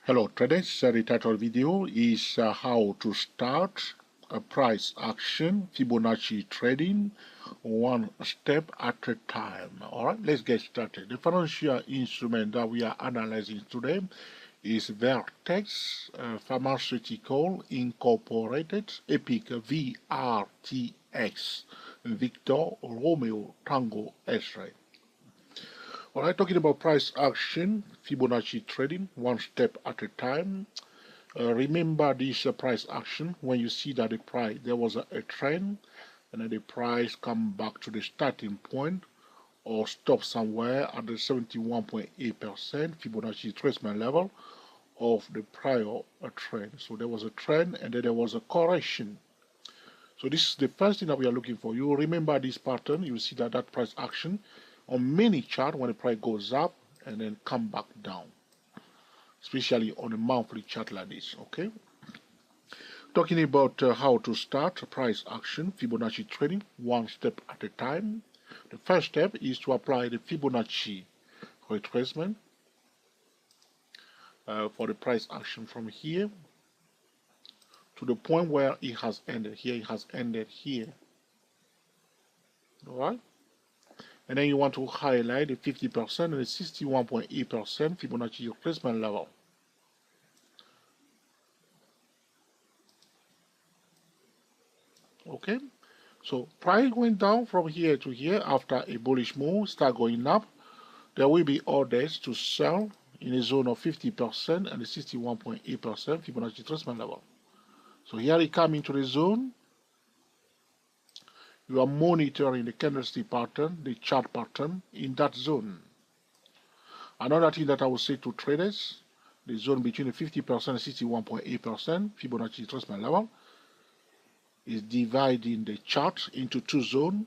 Hello traders, the title of the video is how to start a price action Fibonacci trading one step at a time. Alright, let's get started. The financial instrument that we are analyzing today is Vertex Pharmaceutical Incorporated EPIC VRTX Victor Romeo Tango X-ray. Alright, talking about price action, Fibonacci trading, one step at a time. Remember this price action when you see that the price, there was a trend, and then the price come back to the starting point or stop somewhere at the 71.8% Fibonacci retracement level of the prior trend. So there was a trend and then there was a correction. So this is the first thing that we are looking for. You remember this pattern, you see that price action on many chart when the price goes up and then come back down, especially on a monthly chart like this. Okay, talking about how to start price action Fibonacci trading one step at a time. The first step is to apply the Fibonacci retracement for the price action from here to the point where it has ended here. It has ended here. All right. And then you want to highlight the 50% and the 61.8% Fibonacci retracement level. Okay, so price going down from here to here after a bullish move, start going up. There will be orders to sell in a zone of 50% and the 61.8% Fibonacci retracement level. So here we come into the zone. You are monitoring the candlestick pattern, the chart pattern in that zone. Another thing that I will say to traders, the zone between the 50% and 61.8% Fibonacci retracement level is dividing the chart into two zones.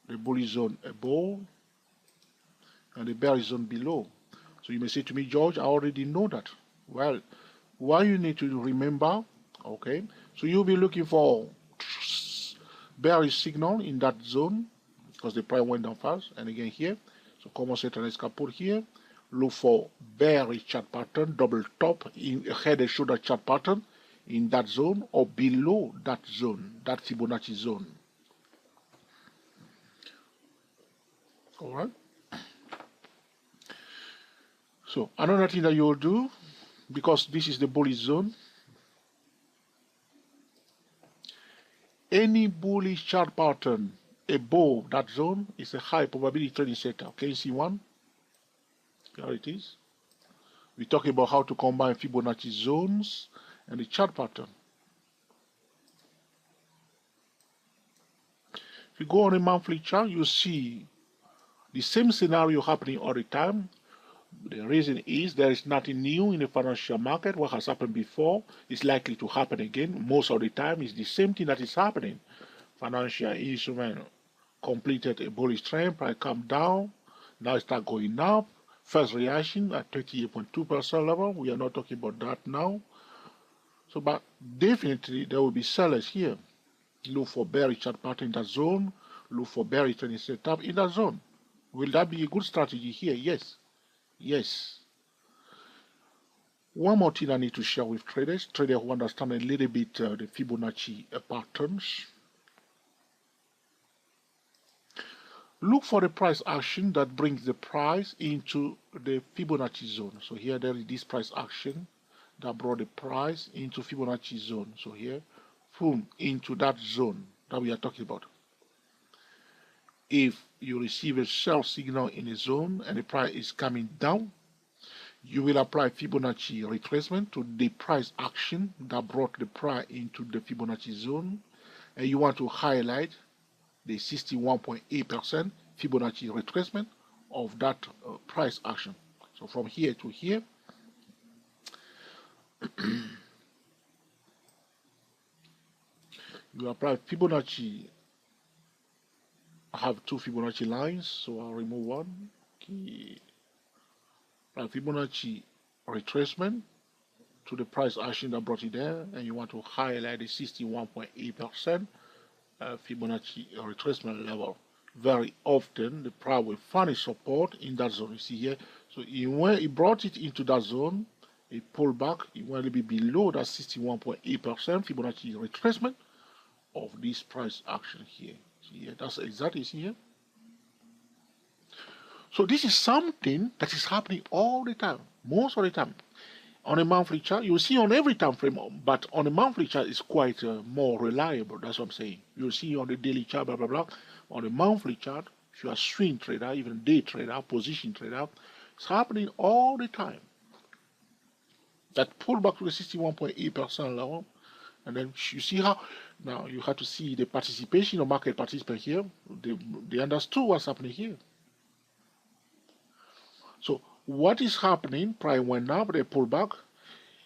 The bullish zone above and the bearish zone below. So you may say to me, George, I already know that. Well, why you need to remember, okay, so you'll be looking for bearish signal in that zone because the price went down fast. And again here, so common set and can put here, look for bearish chart pattern, double top in head and shoulder chart pattern in that zone or below that zone, that Fibonacci zone. All right. So another thing that you will do, because this is the bullish zone, any bullish chart pattern above that zone is a high probability trading setup. Can you see one? Here it is. We're talking about how to combine Fibonacci zones and the chart pattern. If you go on a monthly chart, you see the same scenario happening all the time. The reason is there is nothing new in the financial market. What has happened before is likely to happen again. Most of the time, it's the same thing that is happening. Financial instrument completed a bullish trend, price come down, now it start going up. First reaction at 38.2% level. We are not talking about that now. So, but definitely there will be sellers here. Look for bearish chart pattern in that zone. Look for bearish trending setup in that zone. Will that be a good strategy here? Yes. Yes. One more thing I need to share with traders who understand a little bit the Fibonacci patterns. Look for the price action that brings the price into the Fibonacci zone. So here there is this price action that brought the price into Fibonacci zone. So here, boom, into that zone that we are talking about. If you receive a sell signal in a zone and the price is coming down, you will apply Fibonacci retracement to the price action that brought the price into the Fibonacci zone, and you want to highlight the 61.8% Fibonacci retracement of that price action. So from here to here, you apply Fibonacci. I have two Fibonacci lines, so I'll remove one. Okay. Fibonacci retracement to the price action that brought it there, and you want to highlight the 61.8% Fibonacci retracement level. Very often the price will find a support in that zone. You see here, So he brought it into that zone, it pulled back, it went to be below that 61.8% Fibonacci retracement of this price action here. See here, that's exactly here. So this is something that is happening all the time, most of the time. On a monthly chart, you'll see on every time frame, but on a monthly chart, it's quite more reliable. That's what I'm saying. You'll see on the daily chart, blah, blah, blah. On a monthly chart, if you're a swing trader, even day trader, position trader, it's happening all the time. That pull back to the 61.8% level, and then you see how, now you have to see the participation of market participants here. They understood what's happening here. So what is happening? Price went up, they pull back,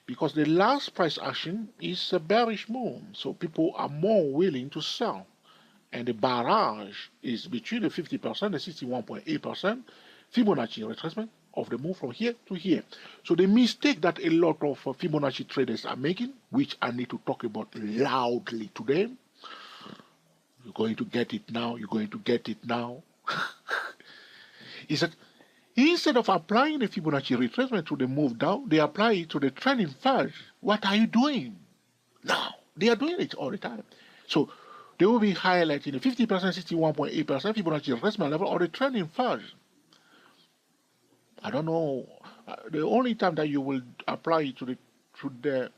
because the last price action is a bearish move. So people are more willing to sell. And the barrage is between the 50% and 61.8% Fibonacci retracement of the move from here to here. So the mistake that a lot of Fibonacci traders are making, which I need to talk about loudly today, you're going to get it now, you're going to get it now, is that instead of applying the Fibonacci retracement to the move down, they apply it to the trending first. What are you doing? Now, they are doing it all the time. So they will be highlighting the 50%, 61.8% Fibonacci retracement level or the trending first. I don't know. The only time that you will apply it to the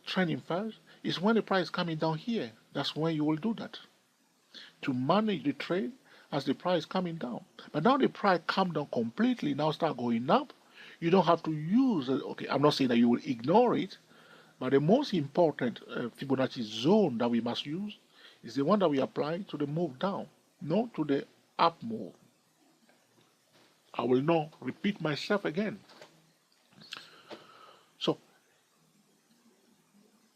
trending first is when the price is coming down here. That's when you will do that. To manage the trade as the price coming down. But now the price come down completely, now start going up. You don't have to use it. Okay, I'm not saying that you will ignore it, but the most important Fibonacci zone that we must use is the one that we apply to the move down, not to the up move. I will not repeat myself again. So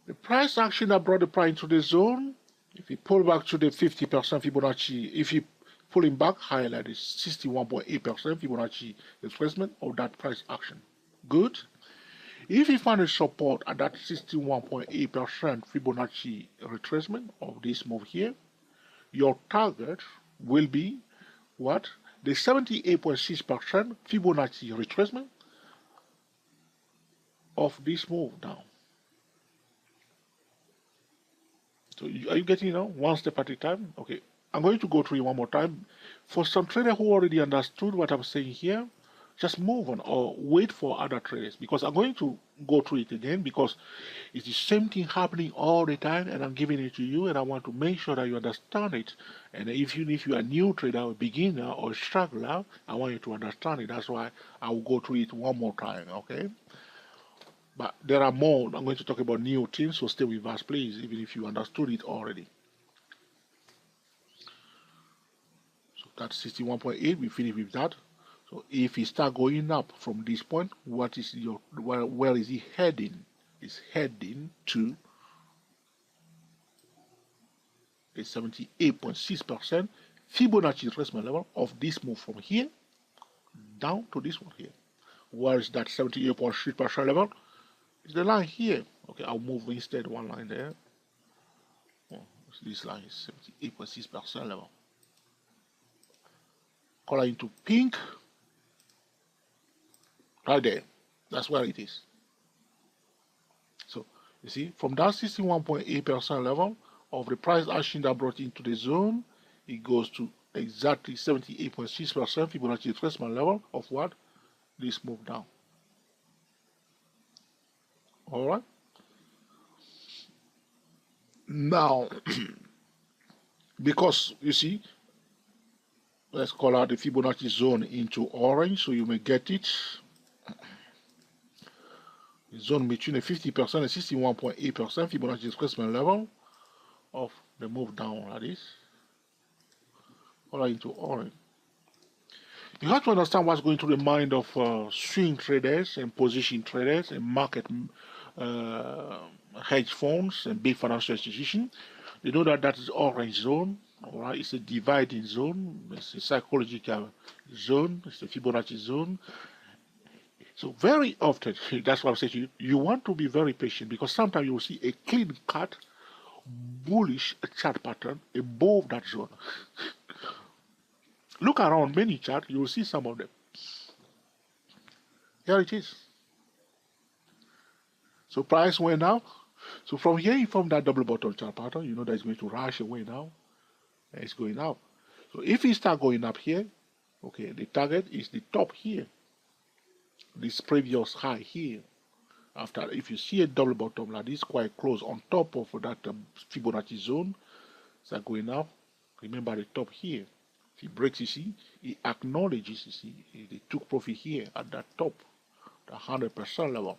the price action that brought the price into the zone, if you pull back to the 50% Fibonacci, if you pulling back, highlight is 61.8% Fibonacci retracement of that price action. Good. If you find a support at that 61.8% Fibonacci retracement of this move here, your target will be what? The 78.6% Fibonacci retracement of this move down. So are you getting it now? One step at a time? Okay. I'm going to go through it one more time. For some traders who already understood what I'm saying here, just move on or wait for other traders, because I'm going to go through it again because it's the same thing happening all the time, and I'm giving it to you, and I want to make sure that you understand it. And if you are a new trader, a beginner or a struggler, I want you to understand it. That's why I will go through it one more time, okay? But there are more. I'm going to talk about new things, so stay with us, please, even if you understood it already. So that's 61.8. We finish with that. So if it start going up from this point, what is your where is it heading? It's heading to a 78.6% Fibonacci retracement level of this move from here down to this one here. Where is that 78.6% level? It's the line here. Okay, I'll move instead one line there. Oh, this line is 78.6% level. Color into pink. Right there. That's where it is. So, you see, from that 61.8% level of the price action that brought into the zone, it goes to exactly 78.6% Fibonacci retracement level of what? This move down. Alright? Now, because, you see, let's call out the Fibonacci zone into orange so you may get it. The zone between the 50% and 61.8% Fibonacci retracement level of the move down like this, color into orange. You have to understand what's going through the mind of swing traders and position traders and market hedge funds and big financial institutions. They know that that is orange zone. All right, it's a dividing zone. It's a psychological zone. It's a Fibonacci zone. So very often, that's what I'm saying to you, you want to be very patient, because sometimes you will see a clean cut, bullish chart pattern above that zone. Look around many charts, you will see some of them. Here it is. So price went up. So from here, you form that double bottom chart pattern. You know that it's going to rush away now. And it's going up. So if it start going up here, okay, the target is the top here. This previous high here. After, if you see a double bottom like this, quite close on top of that Fibonacci zone, start going up. Remember the top here. If he breaks, you see, he acknowledges, you see, they took profit here at that top, the 100% level.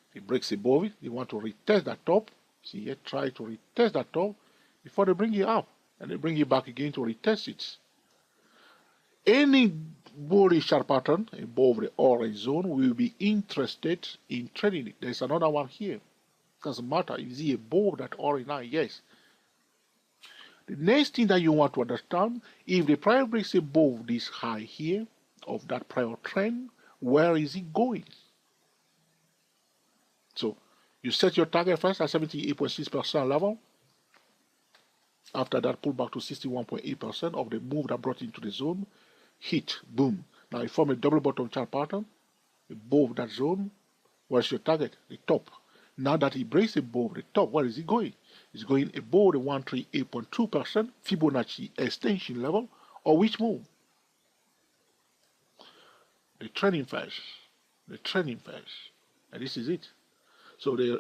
If he breaks above it, they want to retest that top. See here, try to retest that top before they bring it up, and they bring it back again to retest it. Any bullish chart pattern above the orange zone, we will be interested in trading it. There's another one here. Doesn't matter, is it above that orange line? Yes. The next thing that you want to understand, if the price breaks above this high here of that prior trend, where is it going? So you set your target first at 78.6% level. After that, pull back to 61.8% of the move that brought into the zone. Hit, boom. Now you form a double bottom chart pattern above that zone. Where's your target? The top. Now that it breaks above the top, where is it going? It's going above the 138.2% Fibonacci extension level, or which move? The trending phase. The trending phase. And this is it. So this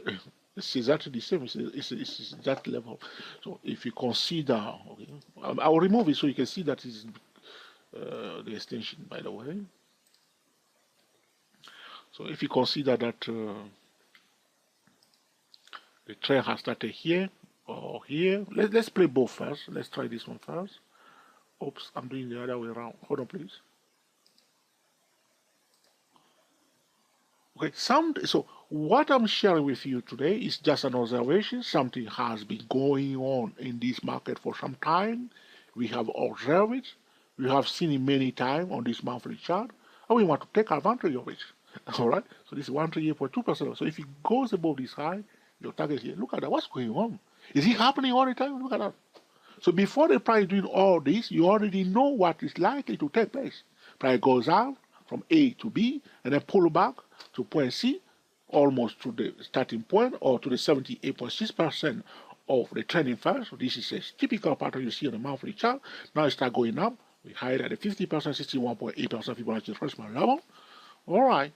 is exactly the same. It's that level. So if you consider, okay, I will remove it so you can see that is the extension, by the way. So if you consider that the trend has started here or here, let's play both first. Let's try this one first. Oops, I'm doing the other way around. Hold on, please. Okay, so what I'm sharing with you today is just an observation. Something has been going on in this market for some time. We have observed it. We have seen it many times on this monthly chart, and we want to take advantage of it. All right. So this is 138.2%. So if it goes above this high, your target here. Look at that. What's going on? Is it happening all the time? Look at that. So before the price doing all this, you already know what is likely to take place. Price goes out from A to B and then pull back to point C, almost to the starting point or to the 78.6% of the trending phase. So this is a typical pattern you see on the monthly chart. Now it starts going up. We hide at the 50%, 61.8% Fibonacci retracement level. All right.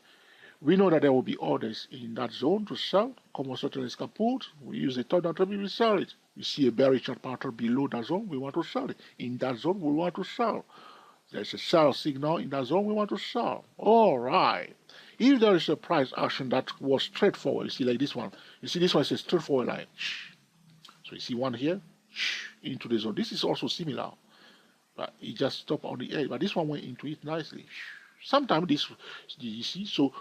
We know that there will be orders in that zone to sell. Common certainly is kaput. We use the top down trend, we sell it. We see a bearish chart pattern below that zone, we want to sell it. In that zone, we want to sell. There's a sell signal in that zone, we want to sell. All right. If there is a price action that was straightforward, you see like this one. You see this one is a straightforward line. So you see one here, into the zone. This is also similar. But it just stopped on the edge. But this one went into it nicely. Sometimes this, you see, so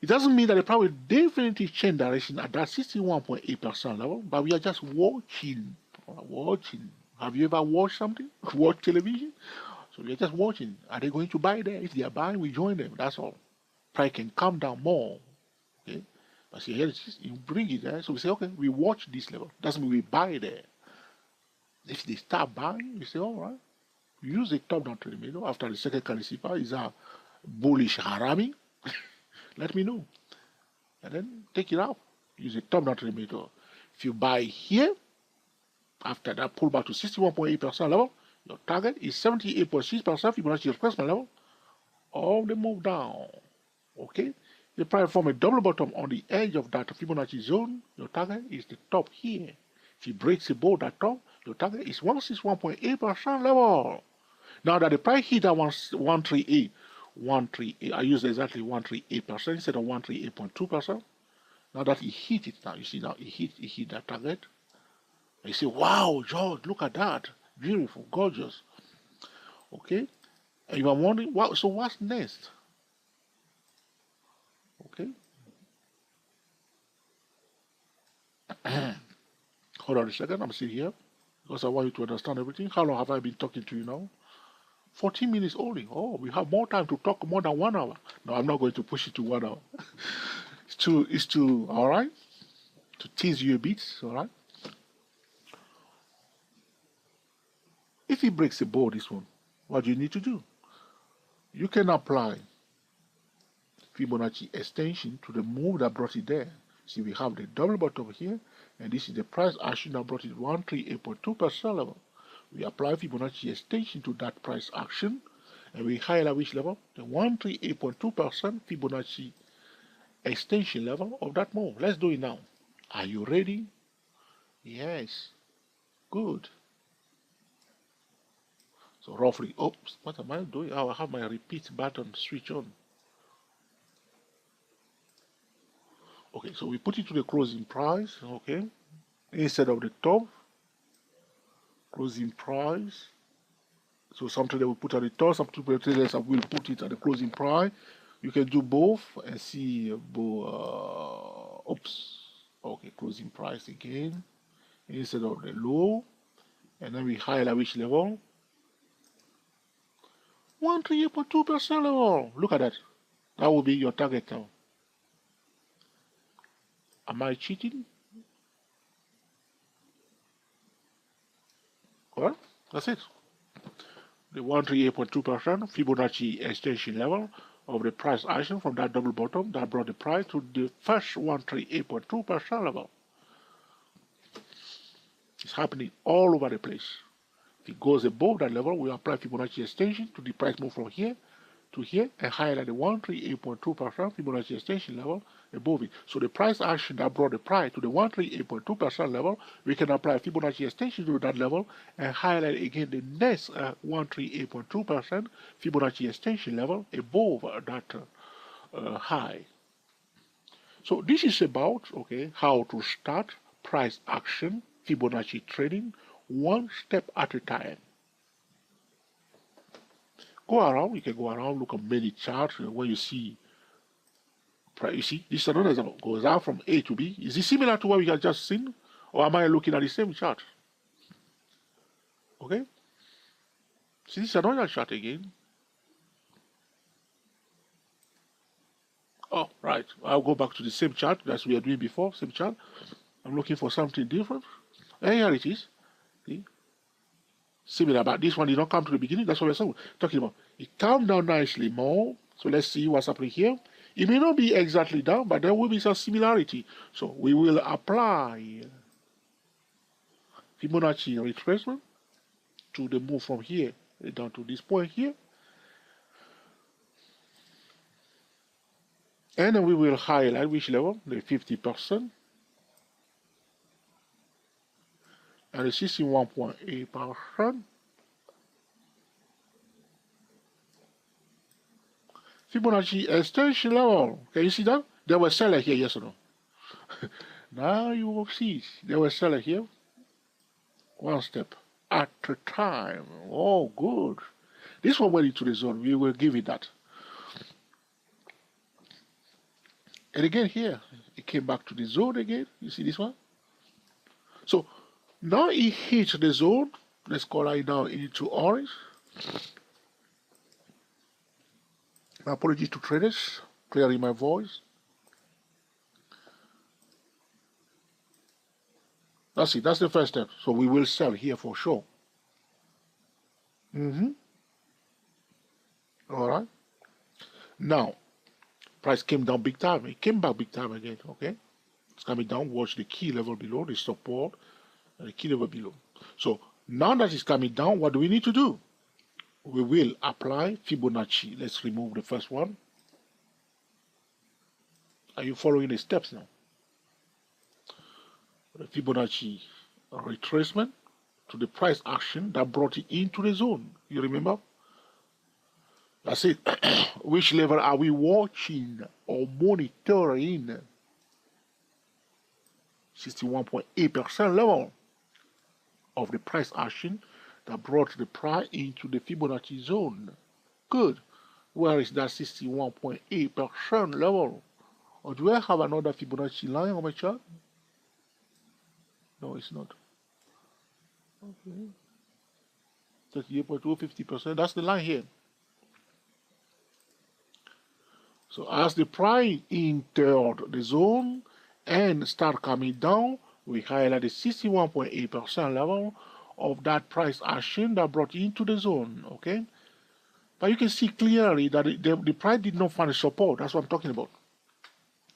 it doesn't mean that the price will definitely change direction at that 61.8% level, but we are just watching. Watching. Have you ever watched something? Watch television? So we are just watching. Are they going to buy there? If they are buying, we join them. That's all. Price can come down more. Okay? But see, here it is. You bring it there. So we say, okay, we watch this level. Doesn't mean we buy there. If they start buying, we say, all right. Use the top down to the middle. After the second currency pair is a bullish harami. Let me know. And then take it out. Use the top down to the middle. If you buy here, after that pullback to 61.8% level, your target is 78.6% Fibonacci retracement level of the move down. Okay? The price form a double bottom on the edge of that Fibonacci zone. Your target is the top here. If it breaks above that top, your target is 161.8% level. Now that the price hit at 138, I use exactly 138% instead of 138.2%. Now that he hit it, now you see now he hit that target. And you say, wow, George, look at that. Beautiful, gorgeous. Okay? And you are wondering, wow, so what's next? Okay? Hold on a second, I'm still here. Because I want you to understand everything. How long have I been talking to you now? 14 minutes only. Oh, we have more time to talk more than 1 hour. No, I'm not going to push it to 1 hour. It's too, all right? To tease you a bit, all right? If it breaks above this one, what do you need to do? You can apply Fibonacci extension to the move that brought it there. See, we have the double bottom here, and this is the price action that brought it 138.2% level. We apply Fibonacci extension to that price action, and we highlight which level? The 138.2% Fibonacci extension level of that move. Let's do it now. Are you ready? Yes. Good. So roughly, oops, what am I doing? I have my repeat button switch on. Okay, so we put it to the closing price, okay, instead of the top. Closing price. So sometimes they will put at the top, some traders will put it at the closing price. You can do both and see both. Oops. Okay, closing price again instead of the low, and then we highlight which level. 138.2% level. Look at that. That will be your target now. Am I cheating? Well, that's it. The 138.2% Fibonacci extension level of the price action from that double bottom that brought the price to the first 138.2% level. It's happening all over the place. If it goes above that level, we apply Fibonacci extension to the price move from here to here and highlight the 138.2% Fibonacci extension level above it. So the price action that brought the price to the 138.2% level, we can apply Fibonacci extension to that level and highlight again the next 138.2% Fibonacci extension level above that high. So this is about, okay, how to start price action Fibonacci trading one step at a time. Go around, you can go around, look at many charts where you see, you see, this is another example, goes out from A to B. Is it similar to what we have just seen? Or am I looking at the same chart? Okay? See, this is another chart again. Oh, right. I'll go back to the same chart as we were doing before, same chart. I'm looking for something different. And here it is. See? Similar, but this one did not come to the beginning. That's what we're talking about. It calmed down nicely more. So let's see what's happening here. It may not be exactly down, but there will be some similarity. So we will apply Fibonacci retracement to the move from here down to this point here. And then we will highlight which level? The 50%. And the 61.8%. Fibonacci extension level. Can you see that? There was seller here, yes or no? Now you will see. There was seller here. One step at a time. Oh, good. This one went into the zone. We will give it that. And again here, it came back to the zone again. You see this one? So now it hits the zone. Let's color it now into orange. My apologies to traders, clearing my voice. That's it. That's the first step. So we will sell here for sure. All right. Now, price came down big time. It came back big time again. Okay. It's coming down. Watch the key level below, the support, and the key level below. So now that it's coming down, what do we need to do? We will apply Fibonacci. Let's remove the first one. Are you following the steps now? The Fibonacci retracement to the price action that brought it into the zone. You remember? That's it. Which level are we watching or monitoring? 61.8% level of the price action that brought the price into the Fibonacci zone. Good. Where is that 61.8% level? Or do I have another Fibonacci line on my chart? No, it's not. Okay. 38.2, 50%. That's the line here. So as the price entered the zone and start coming down, we highlight the 61.8% level of that price action that brought into the zone. Okay. But you can see clearly that the price did not find a support. That's what I'm talking about.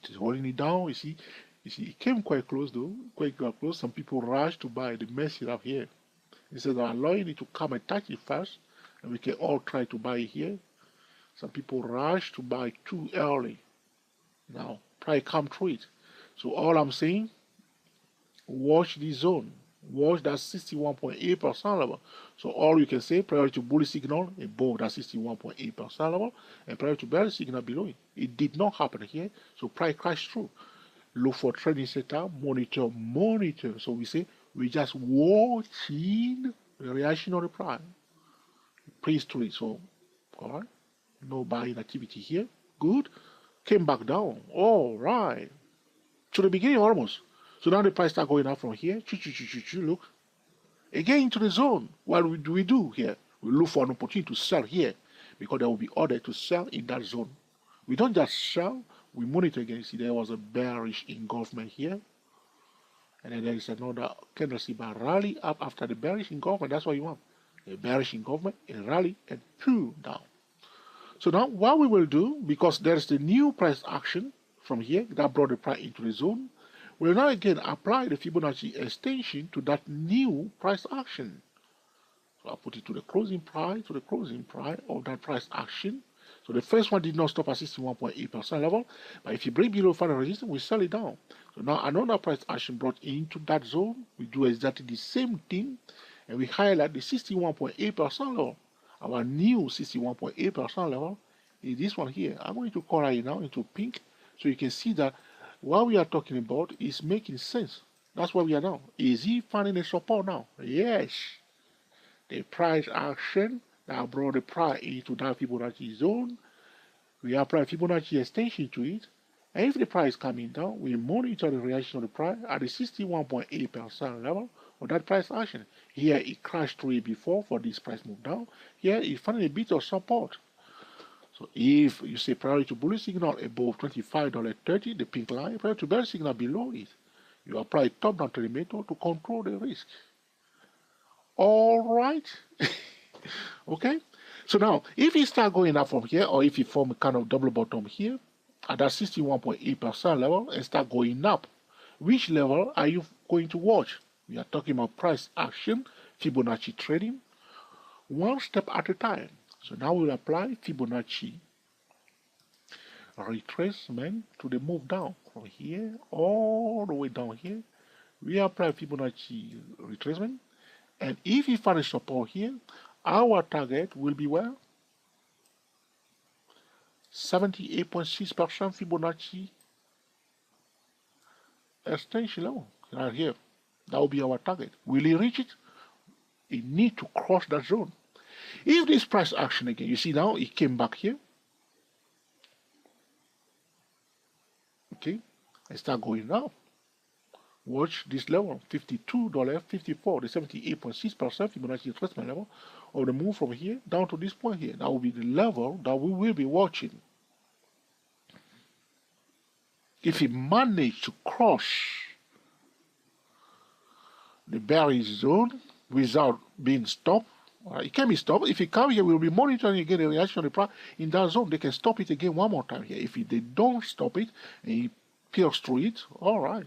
It's holding it down. You see, it came quite close though, quite close. Some people rushed to buy the mess it up here. Instead of allowing it to come and touch it first, and we can all try to buy it here. Some people rush to buy too early. Now, price come through it. So all I'm saying, watch this zone. Watch that 61.8% level. So all you can say, prior to bullish signal above that 61.8% level, and prior to bearish signal below it. It did not happen here, so price crashed through. Look for trading setup, monitor. So we say we just watching the reaction of the price. Praise to it. So, all right, no buying activity here. Good. Came back down. All right, to the beginning almost. So now the price start going up from here. Look. Again into the zone. What do we do here? We look for an opportunity to sell here because there will be order to sell in that zone. We don't just sell, we monitor again. See, there was a bearish engulfment here. And then there is another candlestick bar rally up after the bearish engulfment. That's what you want. A bearish engulfment, a rally, and pull down. So now what we will do, because there's the new price action from here that brought the price into the zone, we'll now again apply the Fibonacci extension to that new price action. So I'll put it to the closing price of that price action. So the first one did not stop at 61.8% level, but if you break below final resistance, we sell it down. So now another price action brought into that zone, we do exactly the same thing, and we highlight the 61.8% level. Our new 61.8% level is this one here. I'm going to color it now into pink, so you can see that what we are talking about is making sense. That's where we are now. Is he finding a support now? Yes. The price action that brought the price into that Fibonacci zone, we apply Fibonacci extension to it, and if the price is coming down, we monitor the reaction of the price at the 61.8% level of that price action. Here it crashed through it before for this price move down. Here it found a bit of support. So if you say prior to bullish signal above $25.30, the pink line, prior to bearish signal below it, you apply top-down telemeter to control the risk. All right. Okay. So now, if it start going up from here, or if you form a kind of double bottom here at that 61.8% level and start going up, which level are you going to watch? We are talking about price action, Fibonacci trading, one step at a time. So now we'll apply Fibonacci retracement to the move down from here all the way down here. We apply Fibonacci retracement, and if we find a support here, our target will be where? 78.6% Fibonacci extension level right here. That will be our target. Will it reach it? It needs to cross that zone. If this price action again, you see now it came back here. Okay, and start going up. Watch this level, $52.54, the 78.6% Fibonacci retracement level of the move from here down to this point here. That will be the level that we will be watching. If it managed to cross the bearish zone without being stopped, it can be stopped. If it comes here, we'll be monitoring again the reaction of the price in that zone. They can stop it again one more time here. If they don't stop it and it pierces through it, all right.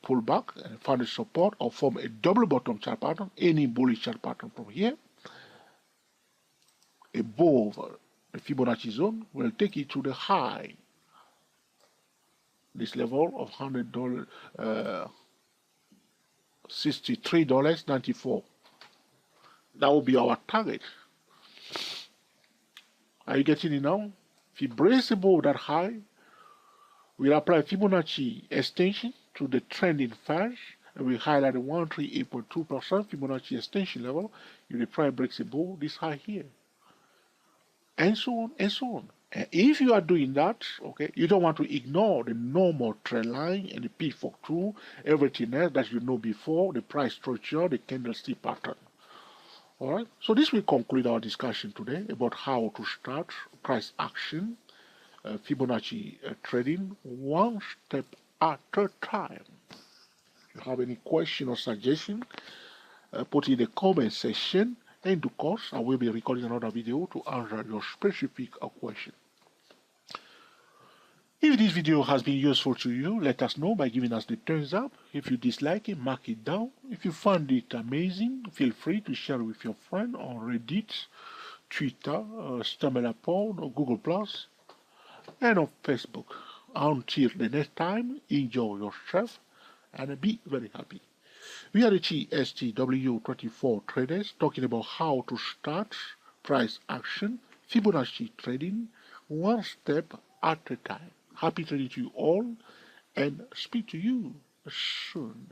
Pull back and find a support or form a double bottom chart pattern, any bullish chart pattern from here above the Fibonacci zone will take it to the high, this level of $100, $63.94. That will be our target. Are you getting it now? If it breaks above that high, we'll apply Fibonacci extension to the trending phase, and we highlight the 138.2% Fibonacci extension level. If the price breaks above this high here, and so on and so on. And if you are doing that, okay, you don't want to ignore the normal trend line and the P4 through everything else that you know before, the price structure, the candlestick pattern. All right. So this will conclude our discussion today about how to start price action, Fibonacci trading, one step at a time. If you have any question or suggestion, put in the comment section, In due course, I will be recording another video to answer your specific question. If this video has been useful to you, let us know by giving us the thumbs up. If you dislike it, mark it down. If you found it amazing, feel free to share it with your friend on Reddit, Twitter, StumbleUpon, or Google+, and on Facebook. Until the next time, enjoy yourself and be very happy. We are the TSTW24 traders talking about how to start price action, Fibonacci trading, one step at a time. Happy trading to you all and speak to you soon.